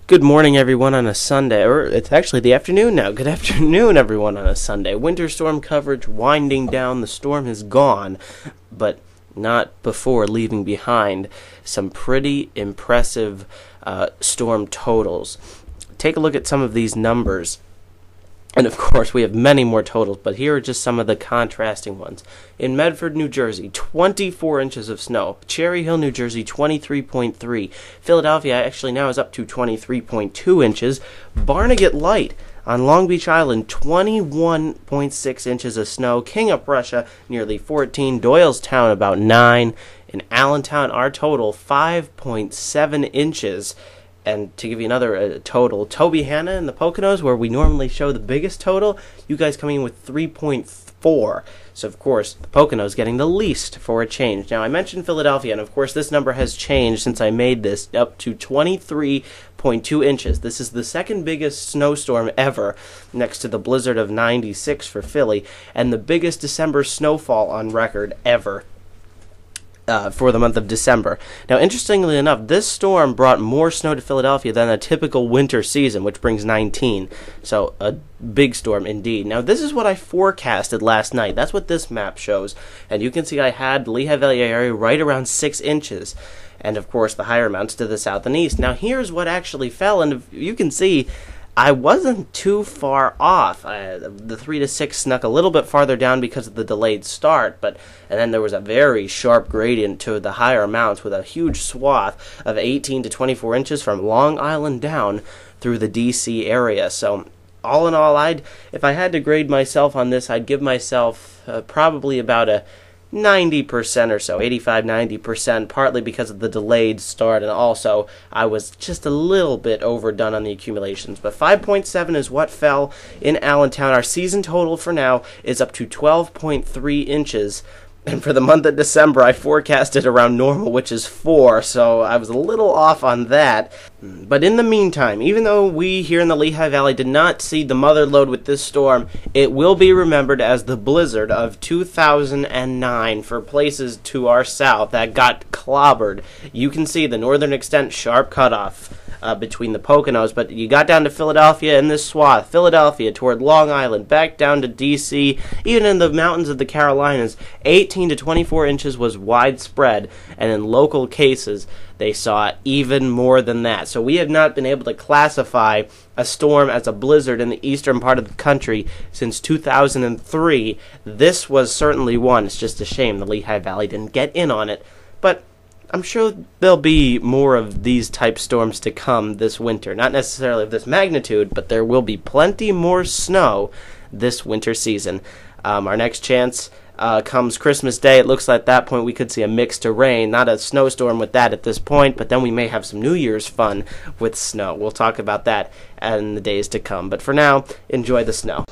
Good morning, everyone, on a Sunday, or it's actually the afternoon now. Good afternoon, everyone, on a Sunday. Winter storm coverage winding down. The storm is gone, but not before leaving behind some pretty impressive storm totals. Take a look at some of these numbers. And, of course, we have many more totals, but here are just some of the contrasting ones. In Medford, New Jersey, 24 inches of snow. Cherry Hill, New Jersey, 23.3. Philadelphia actually now is up to 23.2 inches. Barnegat Light on Long Beach Island, 21.6 inches of snow. King of Prussia, nearly 14. Doylestown, about 9. In Allentown, our total, 5.7 inches. And to give you another total, Tobyhanna and the Poconos, where we normally show the biggest total, you guys coming in with 3.4. So, of course, the Poconos getting the least for a change. Now, I mentioned Philadelphia, and, of course, this number has changed since I made this, up to 23.2 inches. This is the second biggest snowstorm ever, next to the blizzard of 96 for Philly, and the biggest December snowfall on record ever. For the month of December. Now, interestingly enough, this storm brought more snow to Philadelphia than a typical winter season, which brings 19. So, a big storm indeed. Now, this is what I forecasted last night. That's what this map shows. And you can see I had the Lehigh Valley area right around 6 inches. And, of course, the higher amounts to the south and east. Now, here's what actually fell, and you can see I wasn't too far off. The 3 to 6 snuck a little bit farther down because of the delayed start, and then there was a very sharp gradient to the higher amounts with a huge swath of 18 to 24 inches from Long Island down through the D.C. area. So all in all, if I had to grade myself on this, I'd give myself probably about a 90% or so, 85-90%, partly because of the delayed start, and also I was just a little bit overdone on the accumulations. But 5.7 is what fell in Allentown. Our season total for now is up to 12.3 inches. And for the month of December, I forecasted around normal, which is 4, so I was a little off on that. But in the meantime, even though we here in the Lehigh Valley did not see the mother lode with this storm, it will be remembered as the blizzard of 2009 for places to our south that got clobbered. You can see the northern extent sharp cutoff between the Poconos, but you got down to Philadelphia in this swath, Philadelphia toward Long Island, back down to D.C., even in the mountains of the Carolinas, 18 to 24 inches was widespread, and in local cases, they saw even more than that. So we have not been able to classify a storm as a blizzard in the eastern part of the country since 2003. This was certainly one. It's just a shame the Lehigh Valley didn't get in on it, but I'm sure there'll be more of these type storms to come this winter. Not necessarily of this magnitude, but there will be plenty more snow this winter season. Our next chance comes Christmas Day. It looks like at that point we could see a mix to rain. Not a snowstorm with that at this point, but then we may have some New Year's fun with snow. We'll talk about that in the days to come. But for now, enjoy the snow.